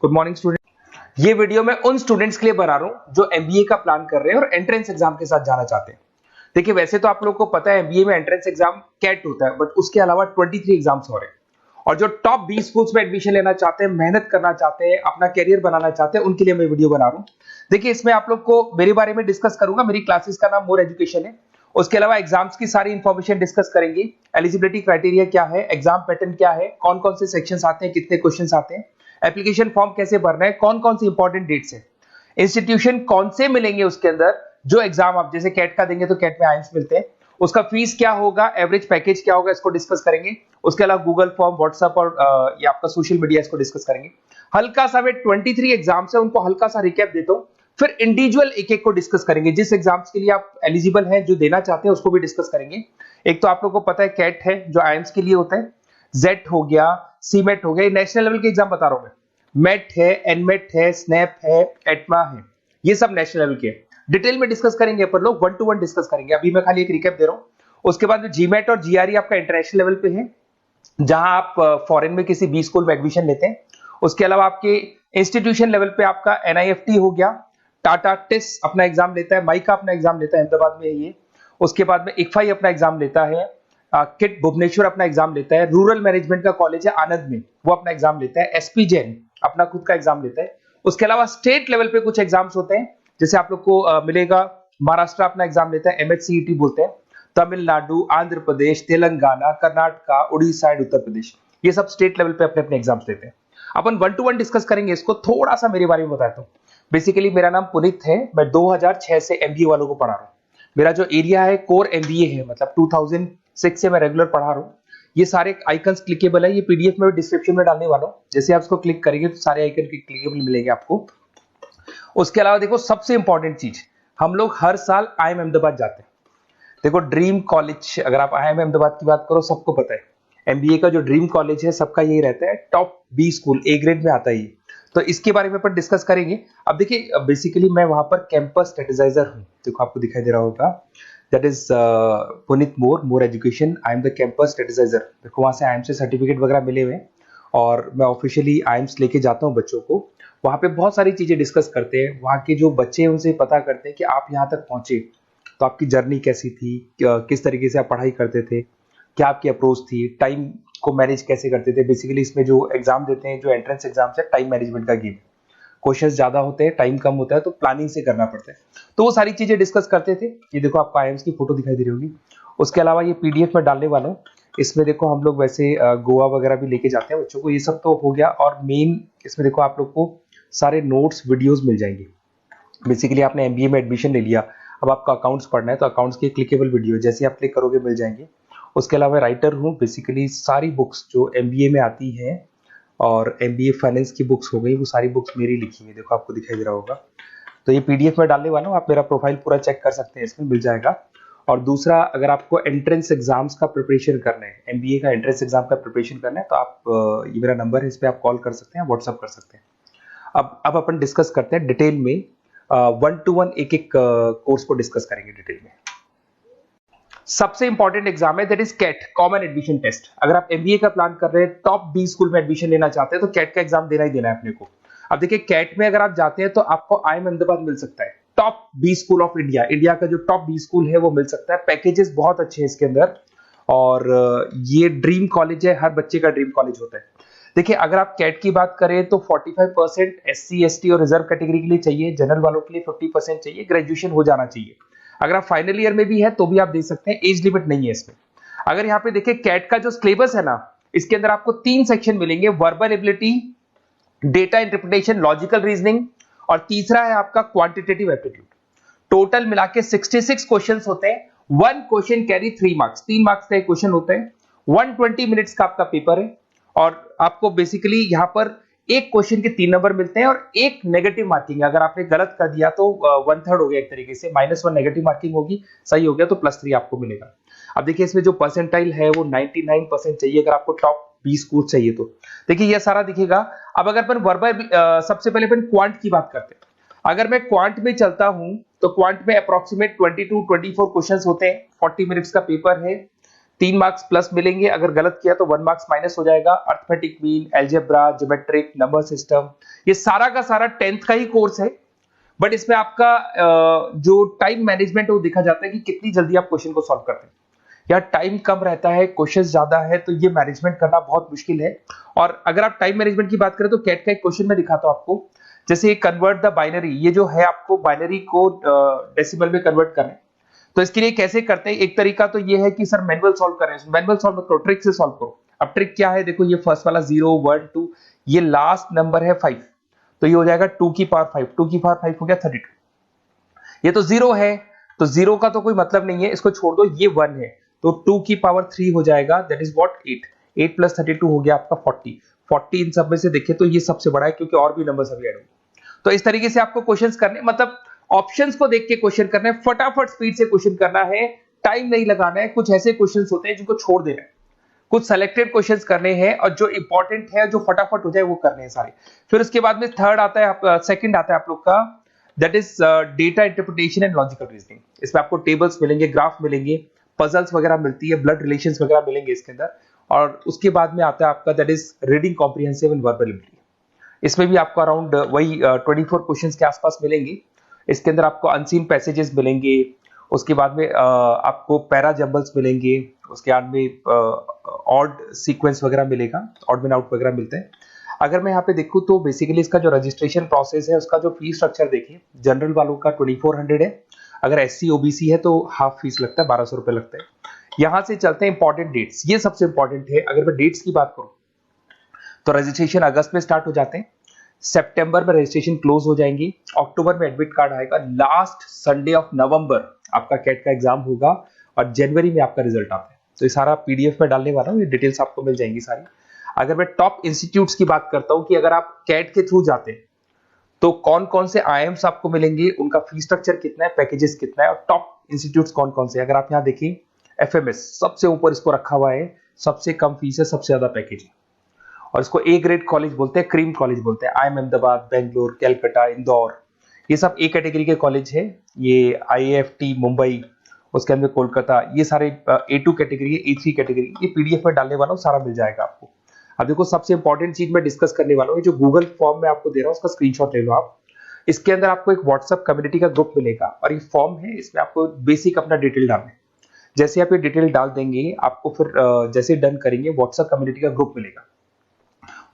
Good morning student. ये video मैं उन स्टूडेंट्स के लिए बना रहा हूं जो एमबीए का प्लान कर रहे हैं और एंट्रेंस एग्जाम के साथ जाना चाहते हैं। देखिए वैसे तो आप लोगों को पता है एमबीए में एंट्रेंस एग्जाम कैट होता है, बट उसके अलावा 23 एग्जाम्स हो रहे हैं और जो टॉप 20 स्कूल्स में एडमिशन लेना चाहते हैं, मेहनत करना चाहते हैं, अपना कैरियर बनाना चाहते हैं, उनके लिए मैं वीडियो बना रहा हूं। देखिए इसमें आप लोग को मेरे बारे में डिस्कस करूंगा। मेरी क्लासेस का नाम मोर एजुकेशन है। उसके अलावा एग्जाम्स की सारी इंफॉर्मेशन डिस्कस करेंगे। एलिजिबिलिटी क्राइटेरिया क्या है, एग्जाम पैटर्न क्या है, कौन कौन से सेक्शंस आते हैं, कितने क्वेश्चंस आते हैं, एप्लीकेशन फॉर्म कैसे भरना है, कौन कौन सी इंपॉर्टेंट डेट्स है, इंस्टीट्यूशन कौन से मिलेंगे उसके अंदर, जो एग्जाम आप जैसे कैट का देंगे तो कैट में आइम्स मिलते हैं, उसका फीस क्या होगा, एवरेज पैकेज क्या होगा, इसको डिस्कस करेंगे। उसके अलावा गूगल फॉर्म, व्हाट्सएप और ये आपका सोशल मीडिया, इसको डिस्कस करेंगे। हल्का सा वे 23 एग्जाम्स है उनको हल्का सा रिकैप देता हूं, फिर इंडिविजुअल एक एक को डिस्कस करेंगे। जिस एग्जाम्स के लिए आप एलिजिबल हैं, जो देना चाहते हैं, उसको भी डिस्कस करेंगे। एक तो आप लोगों को पता है कैट है जो आईएम्स के लिए होता है, जेट हो गया, सीमेट हो गया, नेशनल लेवल के एग्जाम बता रहा हूं मैं। मेट है, एनमेट है, स्नैप है, एटमा है, ये सब नेशनल लेवल के। डिटेल में डिस्कस करेंगे अपन लोग, 1 to 1 डिस्कस करेंगे। अभी मैं खाली एक रिकैप दे रहा हूं। उसके बाद जीमेट और जीआरई आपका इंटरनेशनल लेवल पे है, जहां आप फॉरेन में किसी बी स्कूल में एडमिशन लेते हैं। उसके अलावा आपके इंस्टीट्यूशन लेवल पे आपका एनआईएफटी हो गया, टाटा टिस अपना एग्जाम लेता है, माइका अपना एग्जाम लेता है, अहमदाबाद में है ये। उसके बाद में इक्फाई अपना एग्जाम लेता है, किट भुवनेश्वर अपना एग्जाम लेता है, रूरल मैनेजमेंट का कॉलेज है आनंद में, वो अपना एग्जाम लेता है, एसपी जैन अपना खुद का एग्जाम लेता है। उसके अलावा स्टेट लेवल पे कुछ एग्जाम्स होते हैं, जैसे आप लोग को मिलेगा महाराष्ट्र अपना एग्जाम लेता है, एमएचसीईटी बोलते हैं, तमिलनाडु, आंध्र प्रदेश, तेलंगाना, कर्नाटका, उड़ीसा एंड उत्तर प्रदेश, ये सब स्टेट लेवल पे अपने अपने एग्जाम्स लेते हैं। अपन 1 to 1 डिस्कस करेंगे इसको। थोड़ा सा मेरे बारे में बताता हूँ। बेसिकली मेरा नाम पुनीत है, मैं 2006 से एमबीए वालों को पढ़ा रहा हूँ। मेरा जो एरिया है कोर एमबीए है, मतलब 2006 से मैं रेगुलर पढ़ा रहा हूँ। ये सारे आइकन्स क्लिकेबल है, ये पीडीएफ में डिस्क्रिप्शन में डालने वाला हूँ। जैसे आप इसको क्लिक करेंगे तो सारे आइकन क्लिकेबल मिलेंगे आपको। उसके अलावा देखो सबसे इंपॉर्टेंट चीज, हम लोग हर साल आईएम अहमदाबाद जाते हैं। देखो ड्रीम कॉलेज, अगर आप आईएम अहमदाबाद की बात करो, सबको पता है एमबीए का जो ड्रीम कॉलेज है सबका यही रहता है, top B school, A grade में आता है ये। तो इसके बारे में अपन डिस्कस करेंगे। अब देखिए बेसिकली मैं वहां पर कैंपस स्ट्रेटेजाइजर हूँ, देखो आपको दिखाई दे रहा होगा, that is Puneet more education, I am the campus strategizer. देखो वहां से आईएम से सर्टिफिकेट वगैरह मिले हुए हैं और मैं ऑफिशियली आईएम्स लेके जाता हूँ बच्चों को। वहां पे बहुत सारी चीजें डिस्कस करते हैं, वहां के जो बच्चे हैं उनसे पता करते हैं कि आप यहाँ तक पहुंचे तो आपकी जर्नी कैसी थी, किस तरीके से आप पढ़ाई करते थे, क्या आपकी अप्रोच थी, टाइम को मैनेज कैसे करते थे। बेसिकली इसमें जो एग्जाम देते हैं, जो एंट्रेंस एग्जाम है, टाइम मैनेजमेंट का गेम। क्वेश्चंस ज्यादा होते हैं, टाइम कम होता है, तो प्लानिंग से करना पड़ता है। तो वो सारी चीजें डिस्कस करते थे। ये देखो आपको आईएम्स की फोटो दिखाई दे रही होगी। उसके अलावा ये पीडीएफ में डालने वाला हूँ। इसमें देखो हम लोग वैसे गोवा वगैरह भी लेके जाते हैं बच्चों को, ये सब तो हो गया। और मेन इसमें देखो आप लोग को सारे नोट्स, वीडियोस मिल जाएंगे। बेसिकली आपने एमबीए में एडमिशन ले लिया, अब आपका अकाउंट्स पढ़ना है तो अकाउंट्स की क्लिकेबल वीडियो जैसे आप क्लिक करोगे मिल जाएंगे। उसके अलावा राइटर हूँ, बेसिकली सारी बुक्स जो एमबीए में आती हैं और एमबीए फाइनेंस की बुक्स हो गई, वो सारी बुक्स मेरी लिखी है, देखो आपको दिखाई दे रहा होगा। तो ये पीडीएफ में डालने वाला हूँ, आप मेरा प्रोफाइल पूरा चेक कर सकते हैं, इसमें मिल जाएगा। और दूसरा, अगर आपको एंट्रेंस एग्जाम्स का प्रिपरेशन करना है, एमबीए का एंट्रेंस एग्जाम का प्रिपरेशन करना है, तो आप ये मेरा नंबर है, इस पर आप कॉल कर सकते हैं, व्हाट्सअप कर सकते हैं। अब अपन डिस्कस करते हैं डिटेल में, 1 to 1 एक एक कोर्स को डिस्कस करेंगे डिटेल में। सबसे इंपॉर्टेंट एग्जाम है, that is CAT, common admission test. अगर आप एमबीए का प्लान कर रहे हैं, टॉप बी स्कूल में एडमिशन लेना चाहते हैं, तो कैट का एग्जाम देना ही देना है अपने को। अब देखिए कैट में अगर आप जाते हैं तो आपको आईएम अहमदाबाद मिल सकता है, top B school of India, India का जो टॉप बी स्कूल है वो मिल सकता है। पैकेजेस बहुत अच्छे हैं इसके अंदर, और ये ड्रीम कॉलेज है, हर बच्चे का ड्रीम कॉलेज होता है। देखिए अगर आप कैट की बात करें तो 45% एससी एसटी और रिजर्व कैटेगरी के लिए चाहिए, जनरल वालों के लिए 50% चाहिए, ग्रेजुएशन हो जाना चाहिए। अगर आप फाइनल ईयर में भी है तो भी आप दे सकते हैं, एज लिमिट नहीं है इसमें। अगर यहाँ पे देखिए कैट का जो सिलेबस है ना, इसके अंदर आपको 3 सेक्शन मिलेंगे, verbal ability, data interpretation, logical reasoning, और तीसरा है आपका क्वांटिटेटिव एप्टीट्यूड। टोटल मिला के 66 क्वेश्चन होते हैं। 1 क्वेश्चन कैरी 3 मार्क्स, 3 मार्क्स का एक क्वेश्चन होता है। 120 मिनट्स का आपका पेपर है, और आपको बेसिकली यहाँ पर एक क्वेश्चन के 3 नंबर मिलते हैं और एक नेगेटिव मार्किंग है। अगर आपने गलत कर दिया तो 1/3 हो गया एक तरीके से, -1 नेगेटिव मार्किंग होगी, सही हो गया तो +3 आपको मिलेगा। अब देखिए इसमें जो परसेंटाइल है वो 99% चाहिए, अगर आपको टॉप 20 स्कोर चाहिए तो। देखिए ये सारा दिखेगा। अब अगर अपन वर्बल, सबसे पहले अपन क्वांट की बात करते हैं। अगर मैं क्वांट में चलता हूं तो क्वांट में अप्रोक्सीमेट 22-24 क्वेश्चंस होते हैं, 40 मिनट्स का पेपर है। 3 मार्क्स प्लस मिलेंगे, अगर गलत किया तो 1 मार्क्स माइनस हो जाएगा। Arithmetic mean, algebra, geometric, number system, ये सारा का सारा 10th का ही कोर्स है, बट इसमें आपका जो टाइम मैनेजमेंट है वो देखा जाता है कि कितनी जल्दी आप क्वेश्चन को सॉल्व करते हैं। या टाइम कम रहता है, क्वेश्चन ज्यादा है, तो ये मैनेजमेंट करना बहुत मुश्किल है। और अगर आप टाइम मैनेजमेंट की बात करें तो कैट का एक क्वेश्चन मैं दिखाता हूं आपको। जैसे कन्वर्ट द बाइनरी, ये जो है आपको बाइनरी को डेसिमल में कन्वर्ट करना है, तो इसके लिए कैसे करते हैं? एक तरीका तो ये है कि सर मैनुअल सॉल्व करें, मैनुअल सॉल्व मत करो, ट्रिक से सॉल्व करो। अब ट्रिक क्या है? देखो ये फर्स्ट वाला 0 1 2, ये लास्ट नंबर है 5, तो ये हो जाएगा 2 की पावर 5, 2 की पावर 5 हो गया 32। ये तो 0 है, तो 0 का तो कोई मतलब नहीं है, इसको छोड़ दो, ये 1 है, तो 2 की पावर 3 हो जाएगा, दैट इज व्हाट 8, 8 प्लस 32 हो गया आपका 40। 40 इन सब में से देखिए तो ये सबसे बड़ा है, क्योंकि और भी नंबर्स अभी ऐड होंगे। तो इस तरीके से आपको क्वेश्चंस करने, मतलब ऑप्शंस को देख के क्वेश्चन करना है, फटाफट स्पीड से क्वेश्चन करना है, टाइम नहीं लगाना है। कुछ ऐसे क्वेश्चंस होते हैं जिनको छोड़ देना है, कुछ सेलेक्टेड क्वेश्चंस करने हैं, और जो इंपॉर्टेंट है, जो फटाफट हो जाए वो करने हैं सारे। फिर उसके बाद में थर्ड आता है आपका, सेकंड आता है आप लोग का, that is data interpretation and logical reasoning. इसमें आपको टेबल्स मिलेंगे, ग्राफ मिलेंगे, पजल्स वगैरह मिलती है, ब्लड रिलेशंस वगैरह मिलेंगे इसके अंदर। और उसके बाद में आता है आपका that is reading comprehensive and verbal ability. इसमें भी आपको अराउंड वही 24 क्वेश्चंस के आसपास मिलेंगे। इसके अंदर आपको अनसीन पैसेजेस मिलेंगे, उसके बाद में आपको पैरा जंबल्स मिलेंगे, उसके बाद में ऑड सीक्वेंस वगैरह मिलेगा, ऑड मैन आउट वगैरह मिलते हैं। अगर मैं यहाँ पे देखूँ तो बेसिकली इसका जो रजिस्ट्रेशन प्रोसेस है, उसका जो फीस स्ट्रक्चर देखिए, जनरल वालों का 2400 है, अगर एससी ओबीसी है तो हाफ फीस लगता है, 1200 रुपए लगता है। यहां से चलते हैं इंपॉर्टेंट डेट्स, ये सबसे इंपॉर्टेंट है। अगर मैं डेट्स की बात करूं तो रजिस्ट्रेशन अगस्त में स्टार्ट हो जाते हैं, सितंबर में रजिस्ट्रेशन क्लोज हो जाएंगी, अक्टूबर में एडमिट कार्ड आएगा, लास्ट संडे ऑफ नवंबर आपका कैट का एग्जाम होगा, और जनवरी में आपका रिजल्ट आता है। तो ये सारा पीडीएफ में डालने वाला हूँ, ये डिटेल्स आपको मिल जाएंगी सारी। अगर मैं टॉप इंस्टीट्यूट्स की बात करता हूं कि अगर आप कैट के थ्रू जाते हैं तो कौन कौन से आईएम्स आपको मिलेंगे, उनका फीस स्ट्रक्चर कितना है, पैकेजेस कितना है, और टॉप इंस्टीट्यूट्स कौन कौन से। अगर आप यहाँ देखिए, एफएमएस सबसे ऊपर इसको रखा हुआ है, सबसे कम फीस है, सबसे ज्यादा पैकेज है, और इसको ए ग्रेड कॉलेज बोलते हैं, क्रीम कॉलेज बोलते हैं। आईएम अहमदाबाद, बेंगलोर, कैलकाटा, इंदौर, ये सब ए कैटेगरी के कॉलेज है। ये आईएएफटी मुंबई, उसके अंदर कोलकाता, ये सारे A2 कैटेगरी, A3 कैटेगरी, ये पीडीएफ में डालने वाला हूँ, सारा मिल जाएगा आपको। अब देखो सबसे इंपॉर्टेंट चीज मैं डिस्कस करने वाला हूँ, जो गूगल फॉर्म में आपको दे रहा हूँ, उसका स्क्रीनशॉट ले लो आप। इसके अंदर आपको एक व्हाट्सएप कम्युनिटी का ग्रुप मिलेगा, और ये फॉर्म है, इसमें आपको बेसिक अपना डिटेल डालना है। जैसे आप ये डिटेल डाल देंगे, आपको फिर जैसे डन करेंगे, व्हाट्सएप कम्युनिटी का ग्रुप मिलेगा।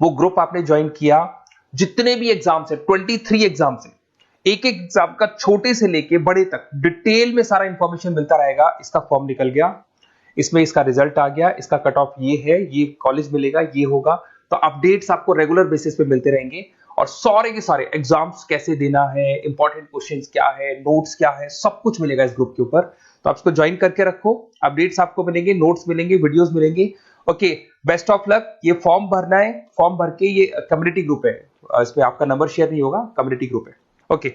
वो ग्रुप आपने ज्वाइन किया, जितने भी एग्जाम्स है, 23 एग्जाम्स है, एक एक एग्जाम का छोटे से लेके बड़े तक डिटेल में सारा इंफॉर्मेशन मिलता रहेगा। इसका फॉर्म निकल गया, इसमें इसका रिजल्ट आ गया, इसका कट ऑफ ये है, ये कॉलेज मिलेगा, ये होगा। तो अपडेट्स आपको रेगुलर बेसिस पे मिलते रहेंगे, और सारे के सारे एग्जाम्स कैसे देना है, इंपॉर्टेंट क्वेश्चंस क्या है, नोट्स क्या है, सब कुछ मिलेगा इस ग्रुप के ऊपर। तो आप इसको ज्वाइन करके रखो, अपडेट्स आपको मिलेंगे, नोट्स मिलेंगे, वीडियोस मिलेंगे। Okay, best of luck. ये फॉर्म भरना है, फॉर्म भर के, ये कम्युनिटी ग्रुप है, इसमें आपका नंबर शेयर नहीं होगा, कम्युनिटी ग्रुप है। ओके।